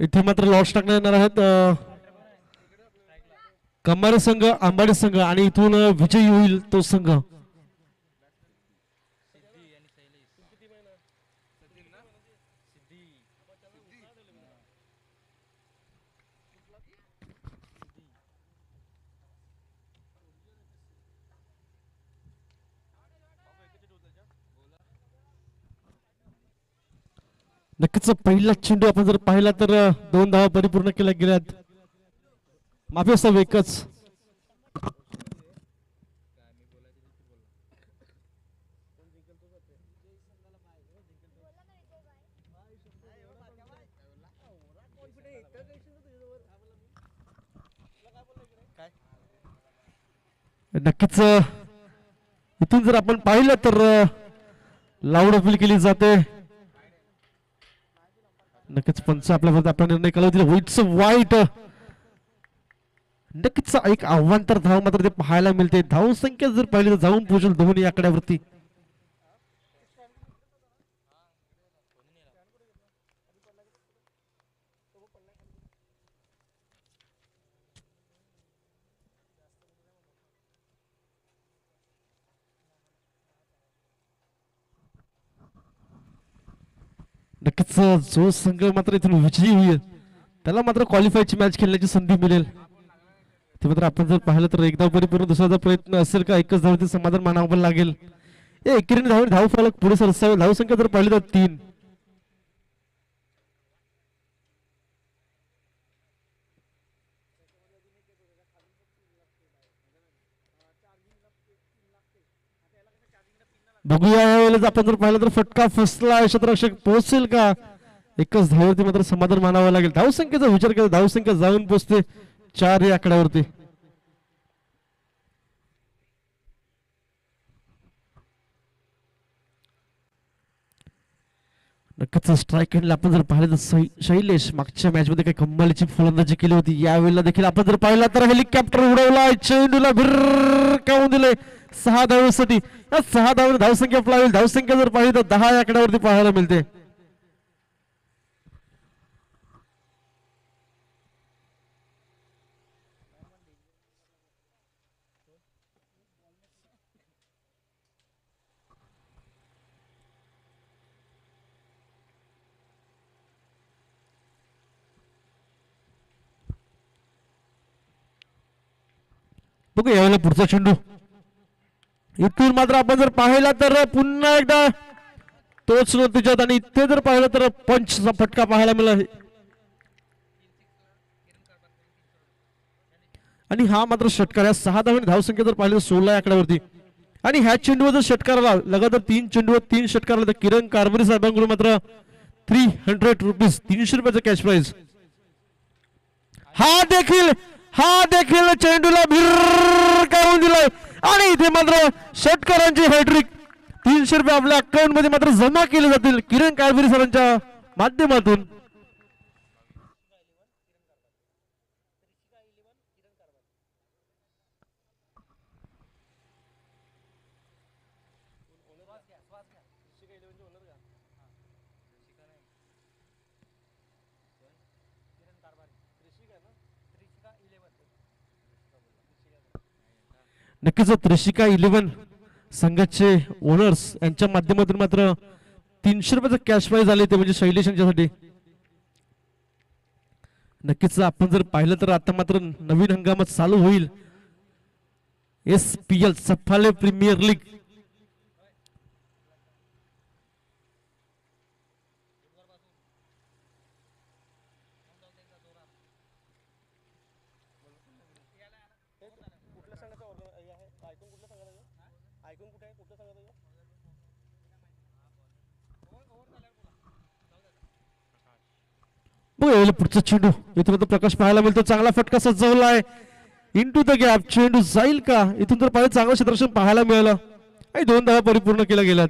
इथे मात्र लॉस टाकण्यात येणार आहेत कमारे संघ आंबाडी संघ आणि इथून विजयी होईल तो संघ. नक्कीच पहिला चेंडू आपण जर पाहिला तर 2 धावा परिपूर्ण केल्या गेल्यात. माफी असावं एकच. नक्कीच इथून जर आपण पाहिलं तर लाऊड अपील केली जाते. नक्कीच पंच आपल्याबरोबर आपला निर्णय कालावधीला होईच वाईट. नक्कीच एक आव्हान तर धाव मात्र ते पाहायला मिळते. धाव संख्या जर पाहिली तर जाऊन पोहोचेल धोनी आकड्यावरती. नक्कीच जो संघ मात्र इथून विजयी होईल त्याला मात्र क्वालिफायची मॅच खेळण्याची संधी मिळेल. ते मात्र आपण जर पाहिलं तर एकदा परिपूर्ण दुसऱ्याचा प्रयत्न असेल का एकच धावती समाधान मानावं लागेल. एकेरीने धाव फलक पुढे सरसावे. धाव संख्या जर पाहिली तर 3. बघूया यावेळेला आपण जर पाहिलं तर फटका फसला क्षेत्ररक्षक पोहोचेल का. एकच धाववरती मात्र समाधान मानावं लागेल. धावसंख्येचा विचार केला धावसंख्या जाऊन पोहोचते 4 या आकड्यावरती. नक्कीच स्ट्राईक एंडला आपण जर पाहिलं तर शैलेश मागच्या मॅच मध्ये काही कमालीची फलंदाजी केली होती. यावेळेला देखील आपण जर पाहिला तर हेलिकॉप्टर उडवलाय चेंडूला भिरकावून दिले 6 धावेसाठी. या 6 धावांनी धावसंख्या आपला धावसंख्या जर पाहिली तर 10 या आकड्यावरती पाहायला मिळते. बघू यावेळेला पुढचा चेंडू. इथून मात्र आपण जर पाहिला तर पुन्हा एकदा तोच नतीजात आणि इथे जर पाहिलं तर पंचचा फटका पाहायला मिळाला. आणि हा मात्र षटकार या 6 धावांनी धावसंख्या जर पाहिली तर 16 या आकड्यावरती. आणि ह्या चेंडूवर जर षटकाराला लगातार 3 चेंडूवर 3 षटकाराला तर किरण कारभारी साहेबांकडून मात्र 300 रुपीज 300 रुपयाचा कॅश प्राइज. हा देखील चेंडूला भिरकावून दिलाय आणि इथे मात्र षटकारांची हॅट्रिक 300 रुपये आपल्या अकाउंट मध्ये मात्र जमा केले जातील किरण कारभारी सरांच्या माध्यमातून. नक्कीच त्रिशिका 11 संघाचे ओनर्स यांच्या माध्यमातून मात्र 300 रुपयाचा कॅश प्राइज आले ते म्हणजे शैलेश यांच्यासाठी. नक्कीच आपण जर पाहिलं तर आता मात्र नवीन हंगामात चालू होईल SPL सफाले प्रीमियर लीग. पुढचा चेंडू इथून प्रकाश पाहायला मिळतो. चांगला फटका सजवलाय इंटू द गॅप. चेंडू जाईल का इथून तर पाहिजे चांगलं क्षेत्ररक्षण पाहायला मिळालं आणि 2 धावा परिपूर्ण केल्या गेल्यात.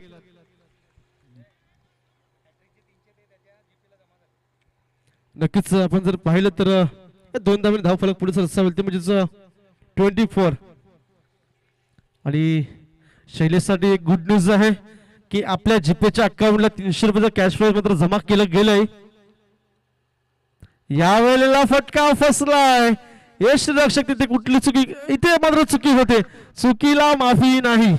नक्कीच आपण जर पाहिलं तर 2 धावांनी धाव फलक पुढे सरसावेल ते म्हणजे 24. आणि शैलेशसाठी एक गुड न्यूज आहे की आपल्या जीपेच्या अकाउंटला 300 रुपयाचा कॅश प्राइज मात्र जमा केलं गेलंय. यावेळेला फटका फसलाय. यष्टीरक्षक तिथे कुठली चुकी, इथे मात्र चुकी होते, चुकीला माफी नाही.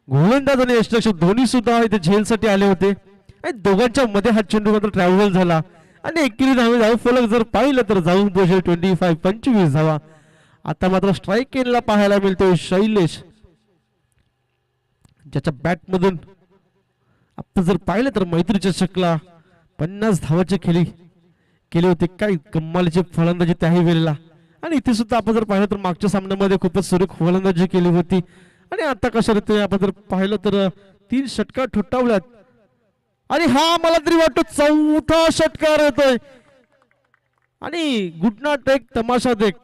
गोलंदाज आणि यष्टीरक्षक दोन्ही सुद्धा इथे झेलसाठी आले होते आणि दोघांच्या मध्ये हा चेंडू मात्र ट्रॅव्हल झाला आणि एकेरी धाव फलक जर पाहिलं तर जाऊन पोहोचेल 25 धावा. आता मात्र स्ट्राईक एंडला पाहायला मिळतोय शैलेश, ज्याच्या बॅट मधून आपण जर पाहिलं तर मैत्री चषकला 50 धावाचे केले होते. काय कमालीची फलंदाजी त्याही वेळेला. आणि इथे सुद्धा आपण जर पाहिलं तर मागच्या सामन्यामध्ये खूपच सुरेख फलंदाजी केली होती. आणि आता कशा रीतीने आपण जर पाहिलं तर 3 षटकार ठोठावल्यात आणि हा मला तरी वाटतो 4था षटकार येतोय. आणि गुडनाट एक तमाशा देख,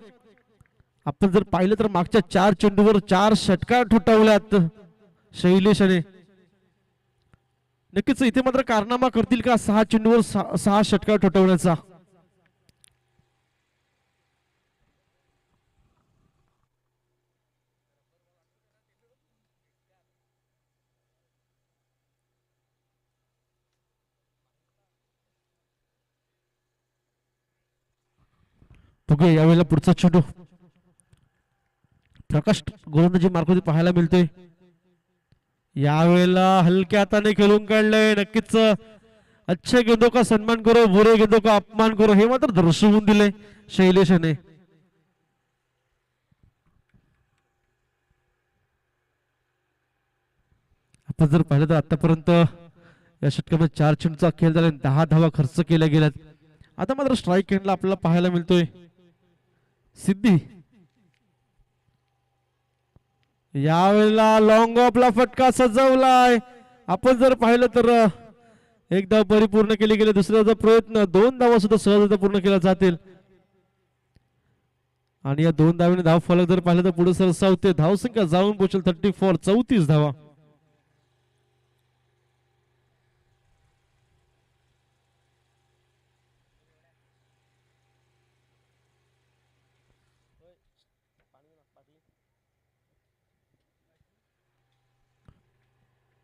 आपण जर पाहिलं तर मागच्या 4 चेंडूवर 4 षटकार ठोठावल्यात शैलेशने. नक्कीच इथे मात्र कारनामा करतील का 6 चेंडूवर 6 षटकार ठोठावण्याचा. बघूया यावेळेला पुढचा चेंडू प्रकाश गोलंदाजी मार्गावरती पाहायला मिळतोय. यावेळेला हलक्या हाताने खेळून काढलंय. नक्कीच अच्छे गेंदों का सन्मान करो, बुरे गेंदों का अपमान करो, हे मात्र दर्शवून दिले शैलेशने. आपण जर पाहिलं तर आतापर्यंत या षटकामध्ये 4 चेंडूचा खेळ झाला, 10 धावा खर्च केल्या गेल्यात. आता मात्र स्ट्राईक एंडला आपल्याला पाहायला मिळतोय सिद्धी. यावेळेला लॉंग ऑफला फटका सजवलाय. आपण जर पाहिलं तर एक धाव परिपूर्ण केली गेली, दुसऱ्याचा प्रयत्न 2 धावा सुद्धा सहजता पूर्ण केल्या जातील. आणि या 2 धावांनी धाव फलक जर पाहिलं तर पुढे सरसावते, धावसंख्या जाऊन पोहोचेल 34, 34 धावा.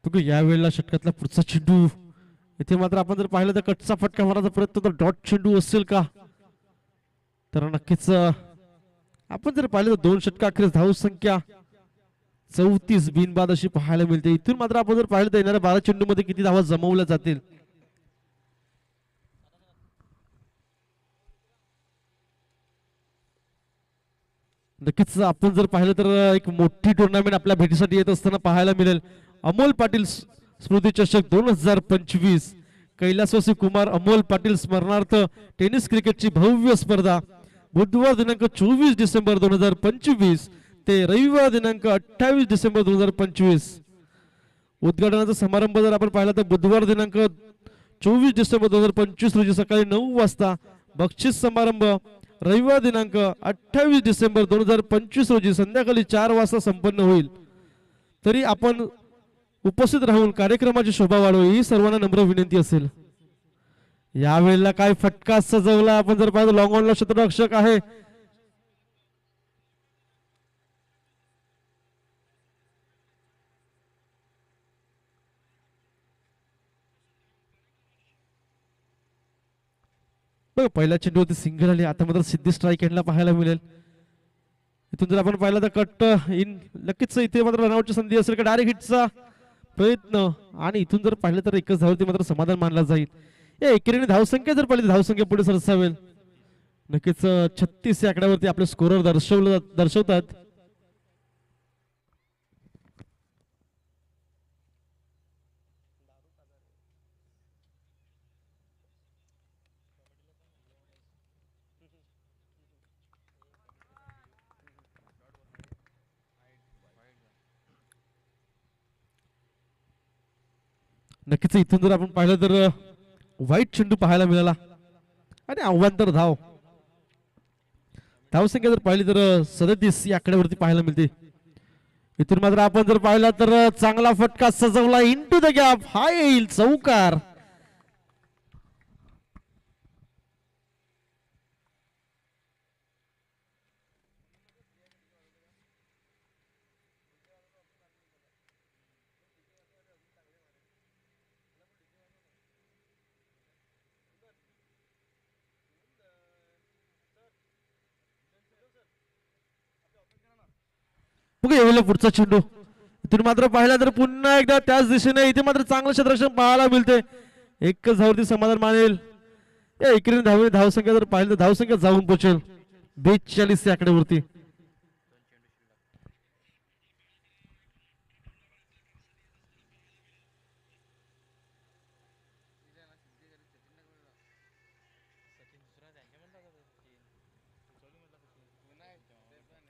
यावेळेला षटकातला पुढचा चेंडू, इथे मात्र आपण जर पाहिलं तर कटचा फटका मारायचा प्रयत्न, तर डॉट चेंडू असेल का? तर नक्कीच आपण जर पाहिलं तर 2 षटका अखेर धाव संख्या 34 बिनबाद अशी पाहायला मिळते. इथून मात्र आपण जर पाहिलं तर येणाऱ्या 12 चेंडू मध्ये किती धावा जमवल्या जातील. नक्कीच आपण जर पाहिलं तर एक मोठी टुर्नामेंट आपल्या भेटीसाठी येत असताना पाहायला मिळेल. अमोल पाटील स्मृती चषक 2025, कैलासवासी कुमार अमोल पाटील स्मरणार्थ टेनिस क्रिकेटची भव्य स्पर्धा बुधवार दिनांक 24 डिसेंबर 2025 ते रविवार दिनांक 28 डिसेंबर 2025. उद्घाटनाचा समारंभ जर आपण पाहिला तर बुधवार दिनांक 24 डिसेंबर 2025 रोजी सकाळी 9 वाजता, बक्षीस समारंभ रविवार दिनांक 28 डिसेंबर 2025 रोजी संध्याकाळी 4 वाजता संपन्न होईल. तरी आपण उपस्थित राहून कार्यक्रमाची शोभा वाढवावी ही सर्वांना नम्र विनंती असेल. यावेळेला काय फटका सजवला, आपण जर पाहिलं लॉंग ऑनला क्षेत्ररक्षक आहे. पहिल्या चेंडूवरती सिंगल आली, आता मात्र सिद्धी स्ट्राईक एंडला पाहायला मिळेल. इथून जर आपण पाहिलं तर कट इन, नक्कीच इथे मात्र रनआउटची संधी असेल का डायरेक्ट हिटचा प्रयत्न, आणि इथून जर पाहिलं तर एकच धावती मात्र समाधान मानला जाईल. या एकेरीने धावसंख्या जर पाहिली धावसंख्या पुढे सरसावेल. नक्कीच 36 या आकड्यावरती आपले स्कोरर दर्शवतात. नक्कीच इथून जर आपण पाहिलं तर वाईट चेंडू पाहायला मिळाला आणि आव्हांतर धावसंख्या जर पाहिली तर 37 या आकड्यावरती पाहायला मिळते. इथून मात्र आपण जर पाहिला तर चांगला फटका सजवला इनटू द गॅप, हा येईल चौकार. बघा यावेळेला पुढचा चेंडू इथून मात्र पाहिला तर पुन्हा एकदा त्याच दिशेने इथे मात्र चांगलं क्षेत्ररक्षण पाहायला मिळते. एकच धावती समाधान मानेल. या इकडे धावसंख्या जर पाहिलं तर धावसंख्या जाऊन पोहोचेल 42 या आकड्यावरती.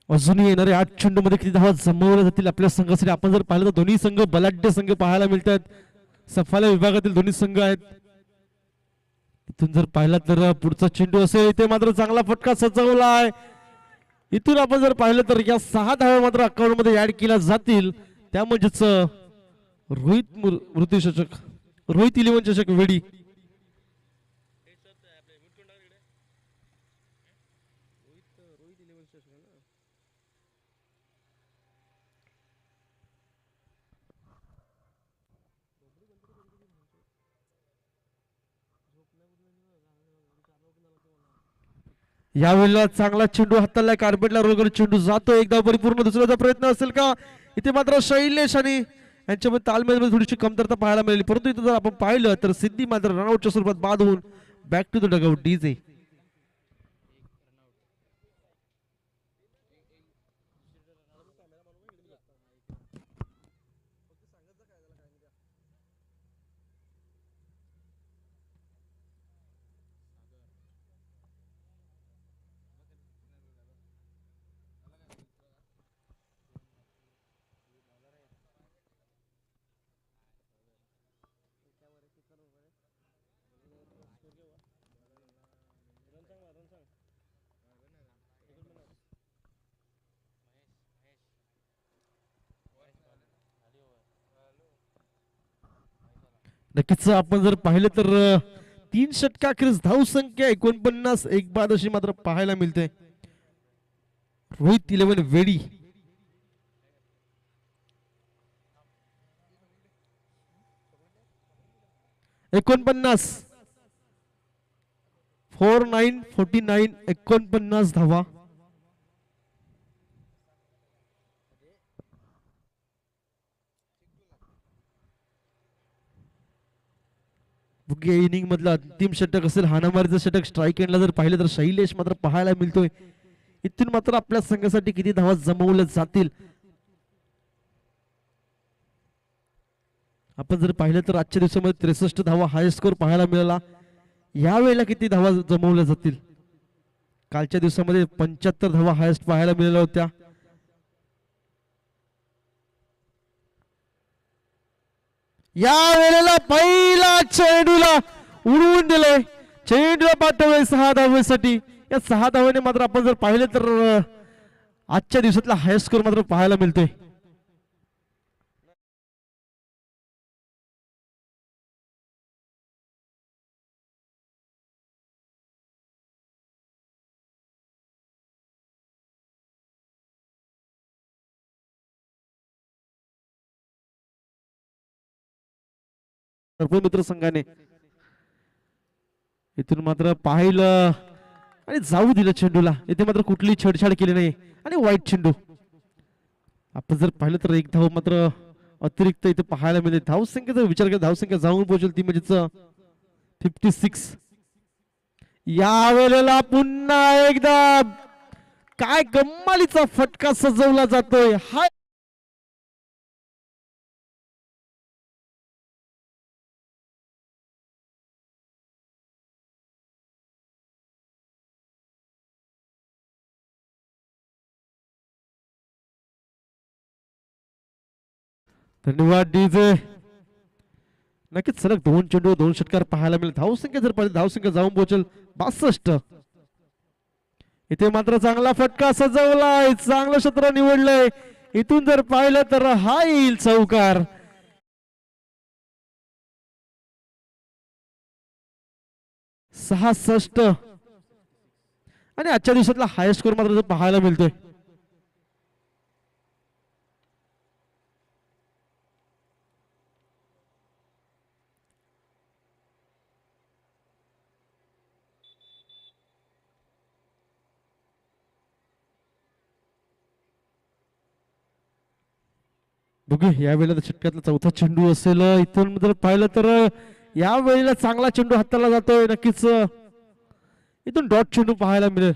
अजूनही येणारे 8 चेंडू मध्ये किती धावा जमवल्या जातील आपल्या संघासाठी आपण जर पाहिलं तर दोन्ही संघ बलाढ्य संघ पाहायला मिळतात. सफाल्या विभागातील दोन्ही संघ आहेत. इथून जर पाहिला तर पुढचा चेंडू असेल इथे मात्र चांगला फटका सजवला आहे. इथून आपण जर पाहिलं तर या 6 धावा मात्र अकाउंट मध्ये ऍड केल्या जातील. त्या म्हणजेच रोहित 11 चषक वेडी. यावेळेला चांगला चेंडू हाताला कार्पेटला रोल चेंडू जातो. एकदा परिपूर्ण दुसऱ्याचा प्रयत्न असेल का. इथे मात्र शैलेश आणि यांच्यामध्ये तालमेलमध्ये थोडीशी कमतरता पाहायला मिळाली. परंतु इथे जर आपण पाहिलं तर सिद्धी मात्र रनआउटच्या स्वरूपात बाद होऊन back to the dugout DJ. नक्कीच आपण जर पाहिलं तर 3 षटकाखेरीज धाव संख्या 49 एक बाद अशी मात्र पाहायला मिळते. रोहित 11 वेडी 49 49 49 धावा. इनिंग मधला अंतिम षटक असेल हाणामारीचं षटक. स्ट्राईक एंडला जर पाहिलं तर शैलेश मात्र पाहायला मिळतोय. इथून मात्र आपल्या संघासाठी किती धावा जमवल्या जातील. आपण जर पाहिलं तर आजच्या दिवसामध्ये 63 धावा हायस्ट स्कोर पाहायला मिळाला. यावेळेला किती धावा जमवल्या जातील. कालच्या दिवसामध्ये 75 धावा हायस्ट पाहायला मिळाल्या होत्या. या वेळेला पहिला चेंडूला उडवून दिले. चेंडूला पाठवले 6 धावेसाठी. या 6 धावेने मात्र आपण जर पाहिले तर आजच्या दिवसातला हायस्ट स्कोर मात्र पाहायला मिळतोय. मित्र संघाने इथून मात्र पाहिलं आणि जाऊ दिलं चेंडूला. इथे मात्र कुठली छेडछाड केली नाही आणि वाईट चेंडू. आपण जर पाहिलं तर एक धाव मात्र अतिरिक्त इथे पाहायला मिळेल. धावसंख्येचा विचार केला धावसंख्या जाऊन पोहोचेल ती म्हणजेच 56. या वेळेला पुन्हा एकदा काय कमालीचा फटका सजवला जातोय. हा धन्यवाद डीजे. नक्कीच सलग 2 चेंडू 2 षटकार पाहायला मिळेल. धावसंख्या जर पाहिजे धावसंख्या जाऊन पोहोचेल 62. इथे मात्र चांगला फटका सजवलाय. चांगलं क्षेत्र निवडलंय. इथून जर पाहिलं तर हा येईल चौकार. 66 आणि आजच्या दिवसातला हायस्ट स्कोर मात्र पाहायला मिळतोय. बघू या वेळेला षटकातला चौथा चेंडू असेल इथून जर पाहिलं तर या वेळेला चांगला चेंडू हाताला जातोय नक्कीच इथून डॉट चेंडू पाहायला मिळेल.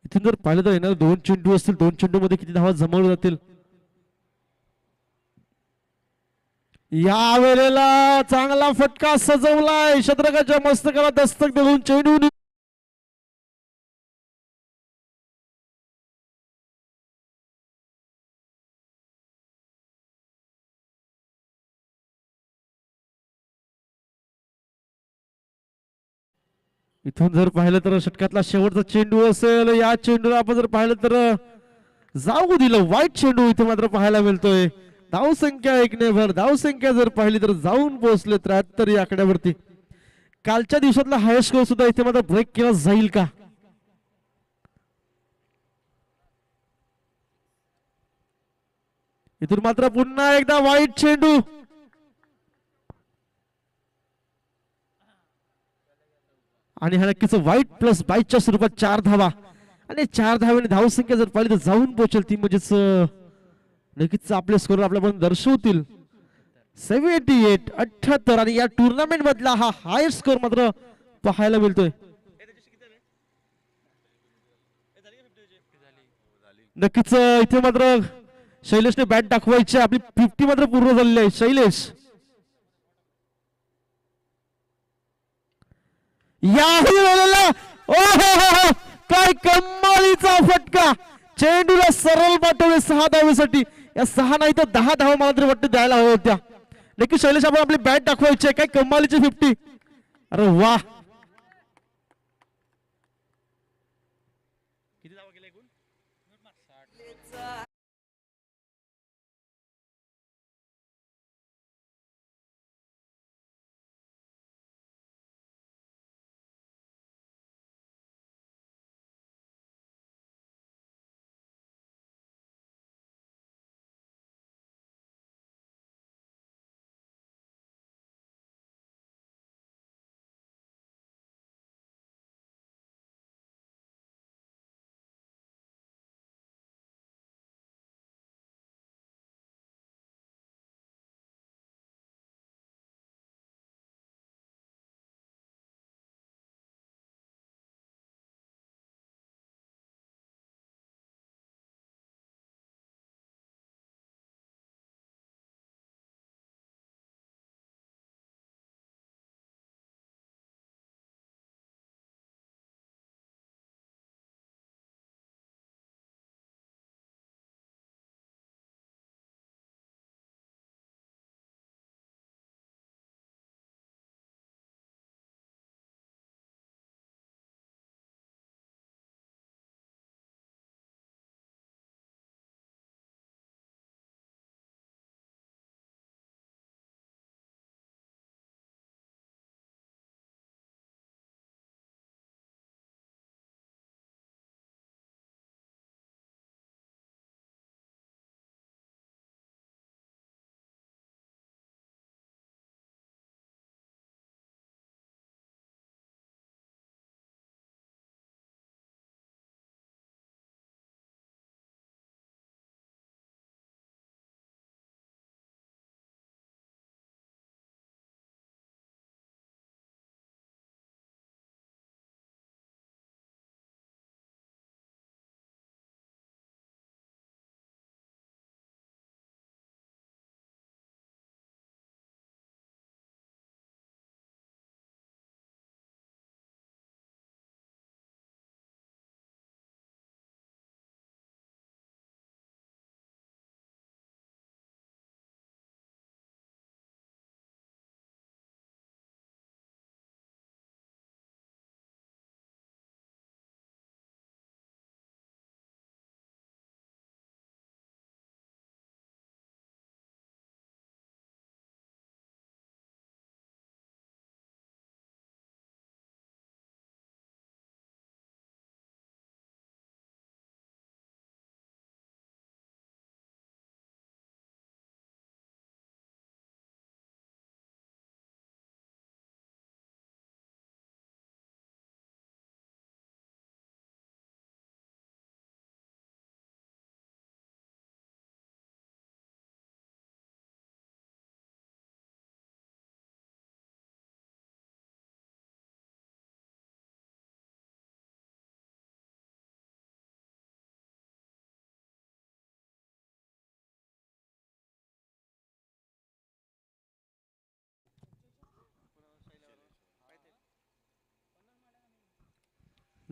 इथून जर पाहिलं तर येणार 2 चेंडू असतील 2 चेंडू मध्ये किती धावा जमवल्या जातील. या वेळेला चांगला फटका सजवलाय शतरंगाच्या मस्तकाला दस्तक देऊन चेंडू इथून जर पाहिलं तर षटकातला शेवटचा चेंडू असेल या चेंडूला आपण जर पाहिलं तर जाऊ दिलं वाईट चेंडू इथे मात्र पाहायला मिळतोय. धावसंख्या 1 ने भर धावसंख्या जर पाहिली तर जाऊन पोहोचले 73 या आकड्यावरती. कालच्या दिवसातला हायस्ट स्कोर सुद्धा इथे मात्र ब्रेक केला जाईल का. इथून मात्र पुन्हा एकदा वाईट चेंडू आणि हा नक्कीच वाईट प्लस 22च्या स्वरूपात 4 धावा आणि 4 धावांनी धावसंख्या जर पाहिली तर जाऊन पोहोचेल ती म्हणजेच नक्कीच आपले स्कोर आपल्यापर्यंत दर्शवतील. 78 आणि या टुर्नामेंट मधला हा हायस्ट स्कोर मात्र पाहायला मिळतोय. नक्कीच इथे मात्र शैलेशने बॅट दाखवायची आपली 50 मात्र पूर्ण झालेली आहे. शैलेश याही वेळेला ओ काय कमालीचा फटका चेंडूला सरळ पाठवले 6 धावेसाठी. या 6 नाही तर 10 धावा मला तरी वाटतं द्यायला हव्या होत्या. नक्की शैलेश आपण आपली बॅट दाखवायची काय कमालीची 50. अरे वाह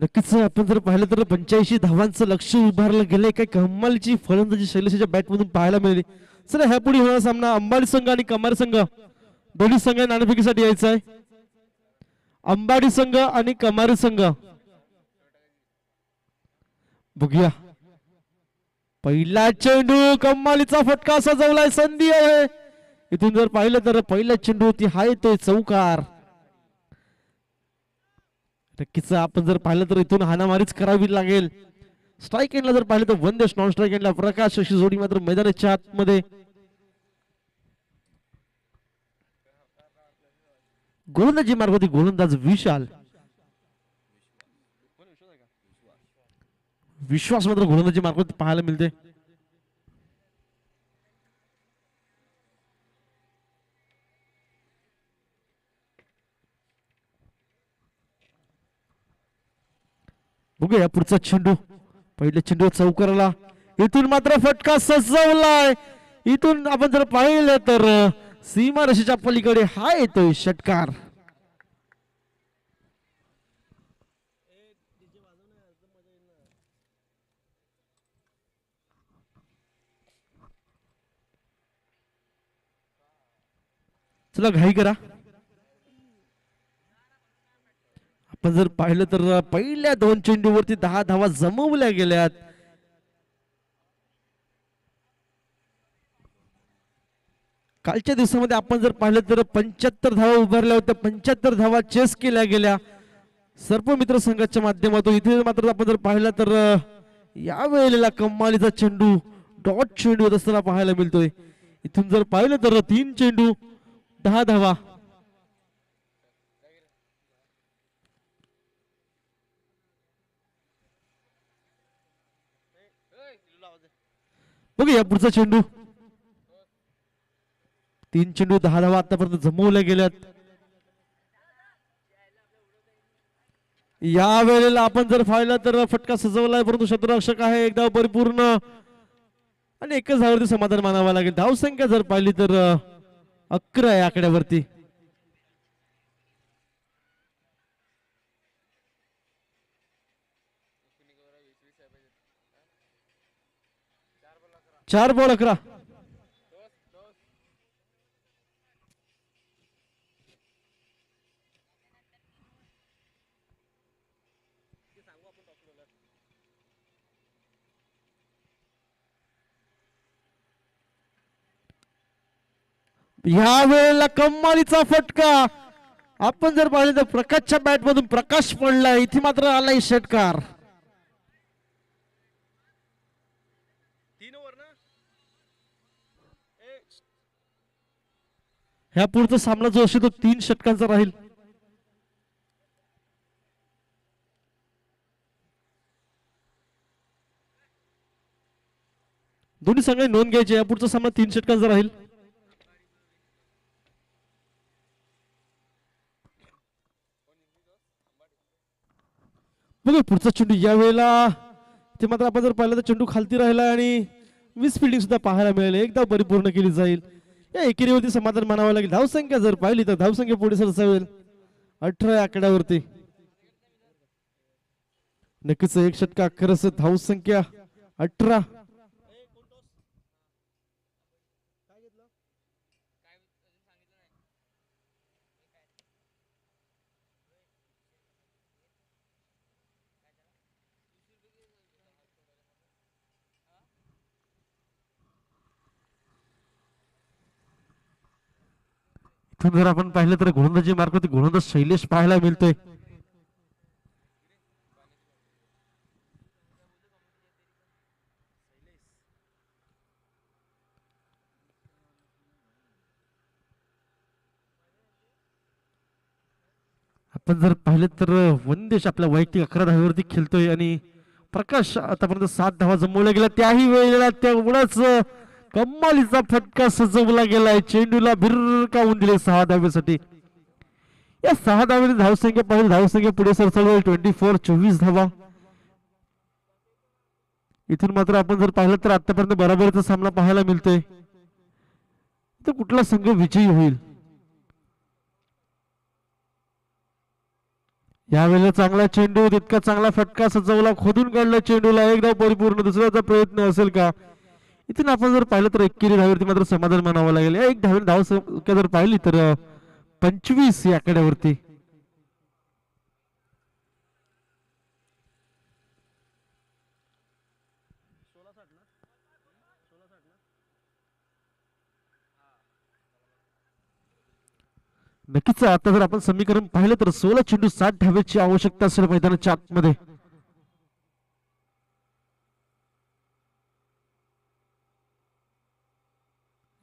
नक्कीच आपण जर पाहिलं तर 85 धावांचं लक्ष उभारलं गेलंय. काय कमालीची फलंदाजी शैलेशच्या बॅटमधून पाहायला मिळाली. चला ह्या पुढे होणारा सामना अंबाडी संघ आणि कमार संघ दोन्ही संघ नाणेफेकीसाठी यायचा आहे. अंबाडी संघ आणि कमारी संघ बघूया. पहिला चेंडू कमालीचा फटका सजवलाय. संधी आहे इथून जर पाहिलं तर पहिला चेंडू ती हा येतोय चौकार. नक्कीच आपण जर पाहिलं तर इथून हाणामारीच करावी लागेल. स्ट्राईक एंडला जर पाहिलं तर वनदेश, नॉन स्ट्राईक एंडला प्रकाश अशी जोडी मात्र मैदानाच्या आतमध्ये. गोलंदाजी मार्फत गोलंदाज विश्वास मात्र गोलंदाजी मार्फत पाहायला मिळते. बघूया पुढचा चेंडू. पहिले चेंडू चौकाराला. इथून मात्र फटका सजवलाय. इथून आपण जर पाहिलं तर सीमारेषेच्या पलीकडे हा येतोय षटकार. चला घाई करा. आपण जर पाहिलं तर पहिल्या 2 चेंडूवरती 10 धावा जमवल्या गेल्यात. कालच्या दिवसामध्ये आपण जर पाहिलं तर 75 धावा उभारल्या होत्या. 75 धावा चेस केल्या गेल्या सर्पमित्र संघाच्या माध्यमातून. इथे मात्र आपण जर पाहिलं तर या वेळेला कमालीचा चेंडू डॉट चेंडू होत असताना पाहायला मिळतोय. इथून जर पाहिलं तर 3 चेंडू 10 धावा. बघूया पुढचा चेंडू. 3 चेंडू 10 धावा आतापर्यंत जमवल्या गेल्यात. या वेळेला आपण जर पाहिलं तर फटका सजवलाय परंतु शत्रुरक्षक आहे. एक धाव परिपूर्ण आणि एकच धावावरती समाधान मानावं लागेल. धावसंख्या जर पाहिली तर 11 आहे आकड्यावरती. चार बॉल 11. या वेळेला कमालीचा फटका आपण जर पाहिलं तर प्रकाशच्या बॅट मधून प्रकाश पडला. इथे मात्र आलाय षटकार. ह्या पुढचा सामना जो असेल तो 3 षटकांचा राहील. दोन्ही संघांनी नोंद घ्यायची. या पुढचा सामना 3 षटकांचा राहील. बघा पुढचा चेंडू. या वेळेला ते मात्र आपण जर पाहिलं तर चेंडू खालती राहिला आणि मिस फिल्डिंग सुद्धा पाहायला मिळेल. एकदा परिपूर्ण केली जाईल. या एकेरीवरती समाधान मानावं लागेल. धावसंख्या जर पाहिली तर धावसंख्या पुढे सरसावेल 18 आकड्यावरती. नक्कीच एक षटका 11 धावसंख्या 18. जर आपण पाहिलं तर गोलंदाजी मार्फत गोलंदाज शैलेश पाहायला मिळतोय. आपण जर पाहिलं तर वनदेश आपल्या वैयक्तिक 11 धावेवरती खेळतोय आणि प्रकाश आतापर्यंत 7 धावा जमवल्या गेल्या. त्याही वेळेला तेवढाच कमालीचा फटका सजवला गेलाय. चेंडूला भिरकावून दिले 6 धावेसाठी. या 6 धावेने धावसंख्या पाहिली. धावसंख्या पुढे सरसावली 24 धावा. इथून मात्र आपण जर पाहिलं तर आतापर्यंत बराबरीचा सामना पाहायला मिळतोय. तर कुठला संघ विजयी होईल यावेळेला चांगला चेंडू, तितका चांगला फटका सजवला, खोदून काढला चेंडूला. एक धाव परिपूर्ण, दुसऱ्याचा प्रयत्न असेल का? इथून आपण जर पाहिलं तर 21 धावेवरती मात्र समाधान मानावं लागेल. एक धावेने धाव संख्या जर पाहिली तर 25 या आकड्यावरती. नक्कीच आता जर आपण समीकरण पाहिलं तर 16 चेंडू 60 धावेची आवश्यकता असेल मैदानाच्या आतमध्ये.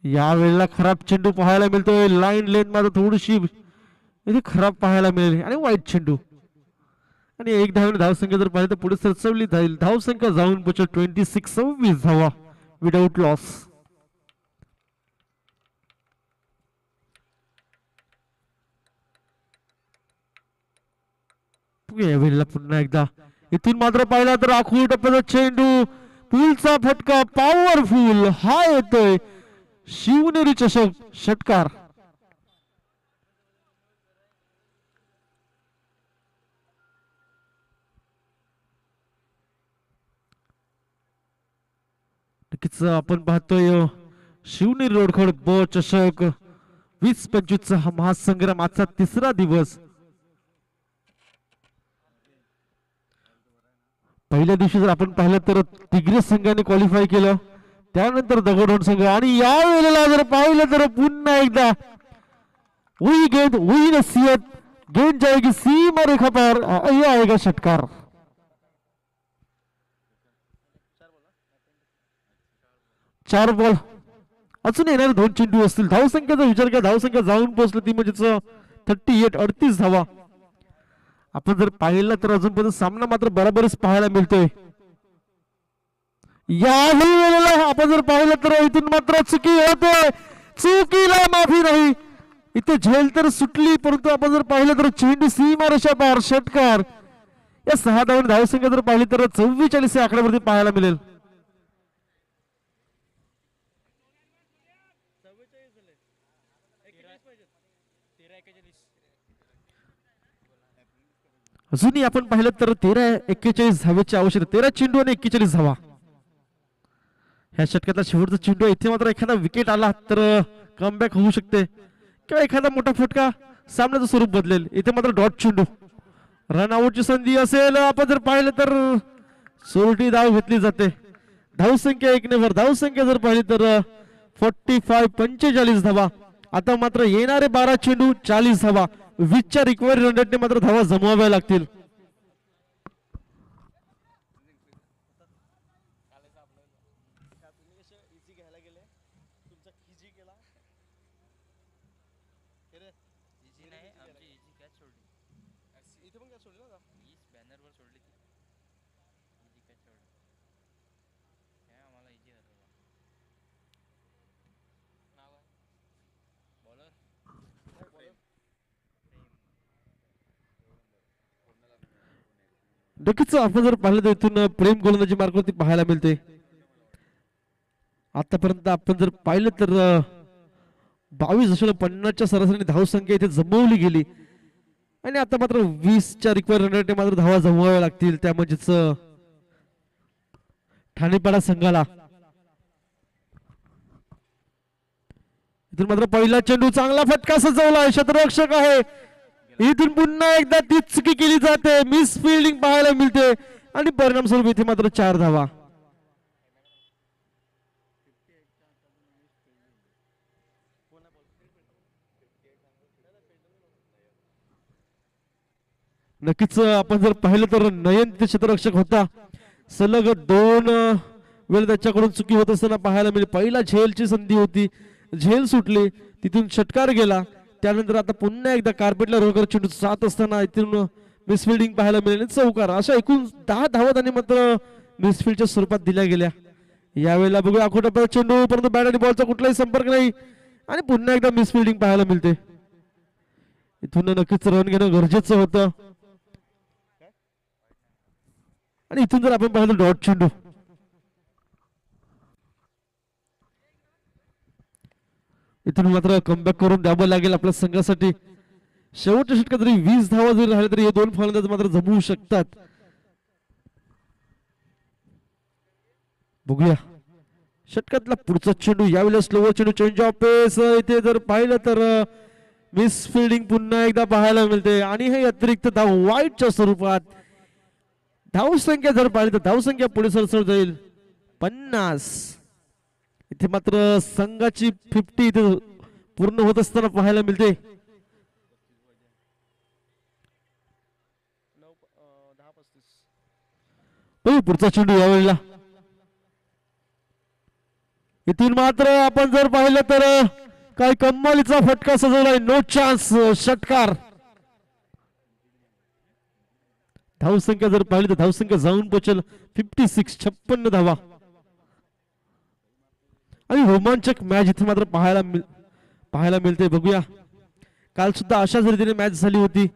या वेळेला खराब चेंडू पाहायला मिळतोय. लाईन लेंथ मात्र थोडीशी इथे खराब पाहायला मिळेल आणि वाईट चेंडू. आणि एक धावेने धावसंख्या जर पाहिलं तर पुढे सरसवली जाईल. धावसंख्या जाऊन पोहोचेल 26 धावा विदाउट लॉस. यावेळेला पुन्हा एकदा इथून मात्र पाहिला तर आखूळ टप्प्याचा चेंडू, पुलचा फटका पॉवरफुल हा येतोय. शिवनेरी चषक षटकार. नक्कीच आपण पाहतोय शिवनेरी रोडखड ब चषक 20-25 हा महासंग्राम आजचा तिसरा दिवस. पहिल्या दिवशी जर आपण पाहिलं तर तिग्रे संघाने क्वालिफाय केलं, त्यानंतर दगडोण संघ, आणि या वेळेला जर पाहिलं तर पुन्हा एकदा वही गेंद वही नसीहत, गेंद जाएगी सीमा रेखा पर, यह आएगा षटकार. चार बॉल अजून येणारे 2 चेंडू असतील. धावसंख्येचा विचार केला, धावसंख्या जाऊन पोहोचली ती म्हणजेच 38 धावा. आपण जर पाहिलं तर अजूनपर्यंत सामना मात्र बराबरच पाहायला मिळतोय. याही वेळेला आपण जर पाहिलं तर इथून मात्र चुकी होते, चुकीला माफी नाही. इथे झेल तर सुटली, परंतु आपण जर पाहिलं तर चेंडू सीमारेषा पार षटकार. या 6 धावांनी धावसंख्या जर पाहिली तर 44 या आकड्यावरती पाहायला मिळेल. अजूनही आपण पाहिलं तर 13-41 धावेची आवश्यकता. 13 चेंडू आणि 41 धावा. ह्या षटकातला शेवटचा चेंडू. इथे मात्र एखादा विकेट आला तर कमबॅक होऊ शकते किंवा एखादा मोठा फटका सामन्याचं स्वरूप बदलेल. इथे मात्र डॉट चेंडू, रन आउटची संधी असेल. आपण जर पाहिलं तर सोरटी धाव घेतली जाते. धावसंख्या 1 ने धावसंख्या जर पाहिली तर 45 धावा. आता मात्र येणारे 12 चेंडू 40 धावा. 20च्या रिकव्हरी रन रेटने मात्र धावा जमवाव्या लागतील. नक्कीच आपण जर पाहिलं तर इथून प्रेम गोलंदाजी मार्गावरती पाहायला मिळते. आतापर्यंत आपण जर पाहिलं तर 22.50च्या सरासरी धावसंख्या इथे जमवली गेली आणि आता मात्र 20च्या रिक्वायर रन रेटने मात्र धावा जमवाव्या लागतील. त्या म्हणजेच ठाणेपाडा संघाला. इथून मात्र पहिला चेंडू, चांगला फटका सजवला, क्षेत्ररक्षक आहे. इथून पुन्हा एकदा ती चुकी केली जाते, मिस फिल्डिंग पाहायला मिळते आणि परिणाम स्वरूप इथे मात्र 4 धावा. नक्कीच आपण जर पाहिलं तर नयन तिथे क्षेत्ररक्षक होता. सलग 2 वेळ त्याच्याकडून चुकी होत असताना पाहायला मिळेल. पहिला झेलची संधी होती, झेल सुटली, तिथून षटकार गेला. त्यानंतर आता पुन्हा एकदा कार्पेटला रोकर चेंडू जात असताना इथून मिसफिल्डिंग पाहायला मिळेल, चौकार. अशा एकूण 10 धावा त्यांनी मात्र मिसफिल्डच्या स्वरूपात दिल्या गेल्या. यावेळेला बघूया आखोटा चेंडू, परंतु बॅट आणि बॉलचा कुठलाही संपर्क नाही आणि पुन्हा एकदा मिसफिल्डिंग पाहायला मिळते. इथून नक्कीच रन घेणं गरजेचं होतं आणि इथून जर आपण पाहिलं डॉट चेंडू, इथून मात्र कमबॅक करून द्यावं लागेल आपल्या संघासाठी. शेवटच्या षटकात जरी 20 धावा जरी राहिले तरी हे दोन फलंदाज मात्र जमवू शकतात. बघूया षटकातला पुढचा चेंडू, यावेळेला स्लोवर चेंडू, चेंज ऑफ पेस. इथे जर पाहिलं तर मिस फिल्डिंग पुन्हा एकदा पाहायला मिळते आणि हे अतिरिक्त धाव वाईटच्या स्वरूपात. धावसंख्या जर पाहिली तर धावसंख्या पुढे सरसर जाईल 50. इथे मात्र संघाची 50 इथे पूर्ण होत असताना पाहायला मिळते. पुढचा चेंडू यावेळेला इथून मात्र आपण जर पाहिलं तर काय कमालीचा फटका सजवलाय. नो चान्स षटकार. धावसंख्या जर पाहिली तर धावसंख्या जाऊन पोहोचेल 56, 56 धावा. आणि रोमांचक मॅच इथे मात्र पाहायला मिळते. बघूया काल सुद्धा अशाच रीतीने मॅच झाली होती.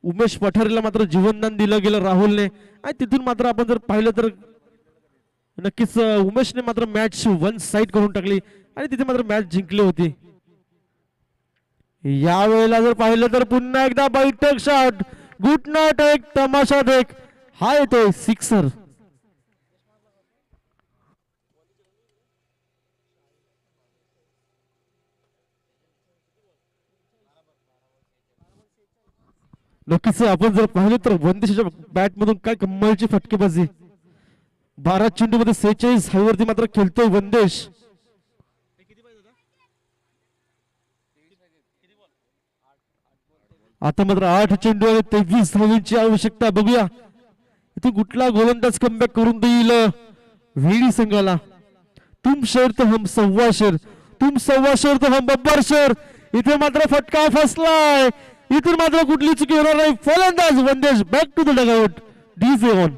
उमेश पठारेला मात्र जीवनदान दिलं गेलं राहुलने आणि तिथून मात्र आपण जर पाहिलं तर नक्कीच उमेशने मात्र मॅच वन साइड करून टाकली आणि तिथे मात्र मॅच जिंकली होती. यावेळेला जर पाहिलं तर पुन्हा एकदा बैठक शॉट, गुटनाट एक, तमाशा देख, हा येतोय सिक्सर. नक्कीच आपण जर पाहिलं तर वंदेशाच्या बॅट मधून काय कमालची फटकेबाजी. 12 चेंडू मध्ये 46 हायवरती मात्र खेळतोय वंदेश. आता मात्र 8 चेंडू आणि 23 धावांची आवश्यकता. बघूया इथे कुठला गोलंदाज कमबॅक करून देईल वेळी संघाला. तुम शेर तो हम सव्वा शेर, तुम सव्वा शेर तो हम बब्बर शेर. इथे मात्र फटका फसलाय. इथून मात्र कुठली चुकी होणार नाही. फलंदाज Vandesh back to the dugout. DJ on.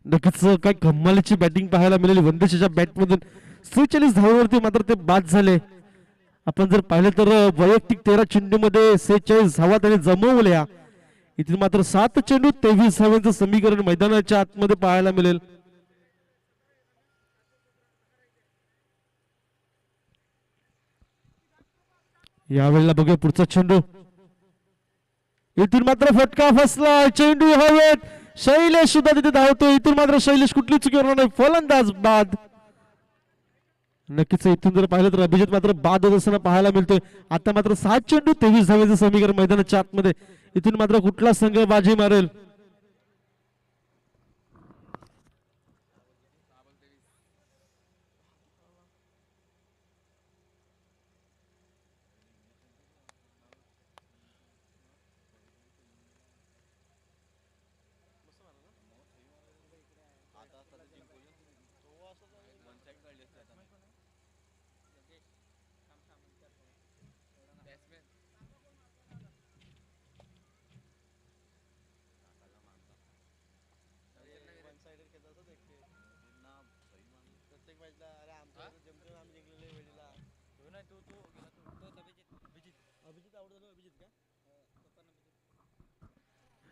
नक्कीच काय कमालीची बॅटिंग पाहायला मिळाली वंदेशाच्या बॅट मधून. 46 धावांवरती मात्र ते बाद झाले. आपण जर पाहिलं तर वैयक्तिक 13 चेंडू मध्ये 46 धावा त्याने जमवल्या. इथे मात्र 7 चेंडू 23 धावांचं समीकरण मैदानाच्या आतमध्ये पाहायला मिळेल. यावेळेला बघूया पुढचा चेंडू. इथून मात्र फटका फसला. चेंडू हवेत. शैलेश सुद्धा तिथे धावतो. इथून मात्र शैलेश कुठली चुकी होणार नाही. फलंदाज बाद. नक्कीच इथून जर पाहिलं तर अभिजित मात्र बाद होत असताना पाहायला मिळतोय. आता मात्र 7 चेंडू 23 धावांचं समीकरण मैदानाच्या आतमध्ये. इथून मात्र कुठला संघ बाजी मारेल.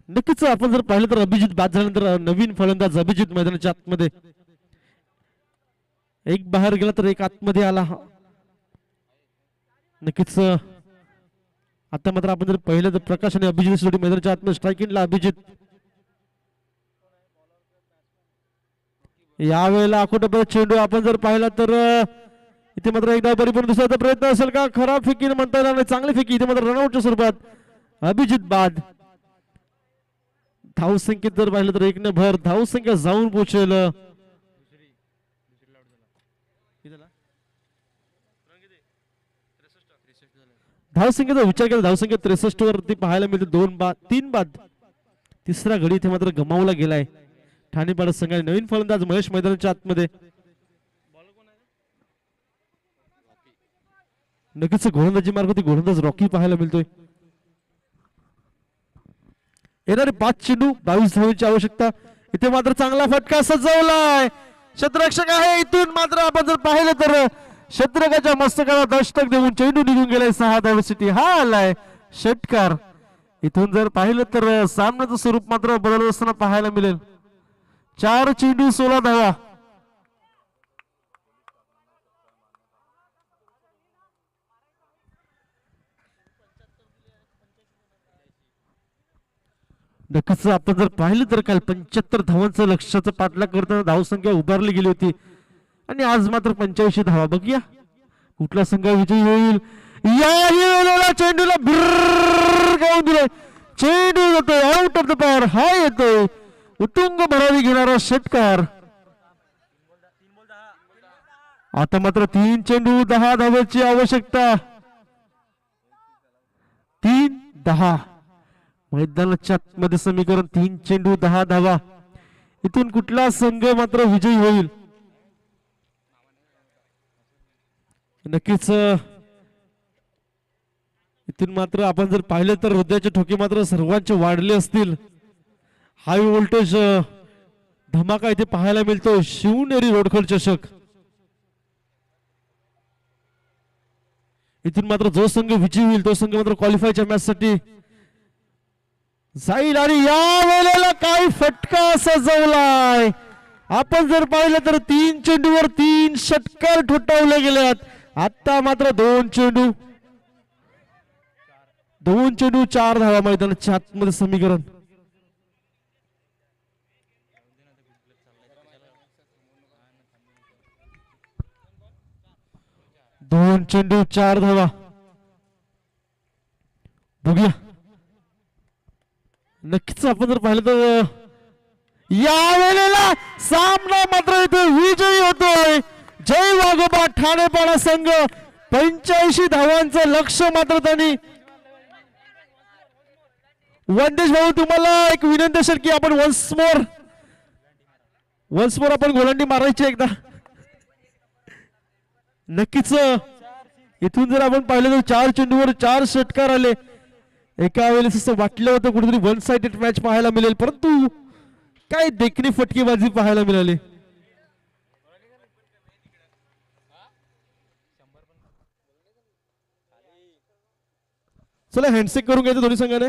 नक्कीच आपण जर पाहिलं तर अभिजित बाद झाल्यानंतर नवीन फलंदाज अभिजित मैदानाच्या आतमध्ये. एक बाहेर गेला तर एक आतमध्ये आला. नक्कीच आता मात्र आपण जर पाहिलं तर प्रकाश आणि अभिजित जोडी मैदानाच्या आतमध्ये स्ट्रायकिंगला अभिजित. यावेळेला आखोटा चेंडू आपण जर पाहिला तर इथे मात्र एकदा परिपूर्ण दुसऱ्याचा प्रयत्न असेल का. खराब फेकी म्हणता येणार नाही, चांगली फेकी. इथे मात्र रनआउटच्या स्वरूपात अभिजित बाद. धावसंख्येत जर पाहिलं तर 1 ने भर धावसंख्या जाऊन पोहोचेल. धावसंख्येचा विचार केला धावसंख्या 63 वरती पाहायला मिळते. 2 बाद 3 बाद. तिसरा गडी इथे मात्र गमावला गेलाय. ठाणे पाडत संघाने नवीन फलंदाज महेश मैदानाच्या आतमध्ये. नक्कीच गोलंदाजी मार्गावरती गोलंदाज रॉकी पाहायला मिळतोय. येणारे 5 चेंडू 22 धावांची आवश्यकता. इथे मात्र चांगला फटका सजवलाय, क्षेत्ररक्षक आहे. इथून मात्र आपण जर पाहिलं तर क्षेत्ररक्षकाच्या मस्तकाला दशक देऊन चेंडू निघून गेलाय. 6 धावांसाठी हा आलाय षटकार. इथून जर पाहिलं तर सामन्याचं स्वरूप मात्र बदलत असताना पाहायला मिळेल. 4 चेंडू 16 धावा. नक्कीच आपण जर पाहिलं तर काल 75 धावांचं लक्ष्याचं पाठलाग करताना धावसंख्या उभारली गेली होती आणि आज मात्र 85 धावा. बघूया कुठला संघ विजयी होईल. या चेंडूला गाऊन दिले. चेंडू येतोय आउट ऑफ द पार. हा येतोय उतुंग भरावी घेणारा षटकार. आता मात्र 3 चेंडू 10 धावेची आवश्यकता. 3-10 मैदानाच्या मध्ये समीकरण. 3 चेंडू 10 धावा. इथून कुठला संघ मात्र विजयी होईल. नक्कीच इथून मात्र आपण जर पाहिलं तर हृदयाचे ठोके मात्र सर्वांचे वाढले असतील. हाय व्होल्टेज धमाका इथे पाहायला मिळतो. शिवनेरी रोडखल चषक. इथून मात्र जो संघ विजयी होईल तो संघ मात्र क्वालिफायच्या मॅच साठी जाईल. आणि या वेळेला काय फटका सजवलाय. आपण जर पाहिलं तर 3 चेंडूवर 3 षटकार ठोठावले गेलेत. आता मात्र 2 चेंडू 4 धावा मैदानाच्या आतमध्ये समीकरण. 2 चेंडू 4 धावा. बघूया नक्कीच आपण जर पाहिलं तर या वेळेला सामना मात्र इथे विजयी होतोय. जय वाघोबा ठाणेपाडा संघ. 85 धावांचं लक्ष्य मात्र त्यांनी. वंदेश भाऊ तुम्हाला एक विनंती असेल की आपण वन्स मोर आपण गोलंडी मारायची एकदा. नक्कीच इथून जर आपण पाहिलं तर 4 चेंडूवर 4 षटकार आले. एका वेळेस असं वाटलं होतं कुठेतरी वन साइडेड मॅच पाहायला मिळेल, परंतु काय देखणी फटकेबाजी पाहायला मिळाली. चला हँडशेक करून घ्यायचं दोन्ही संघाने.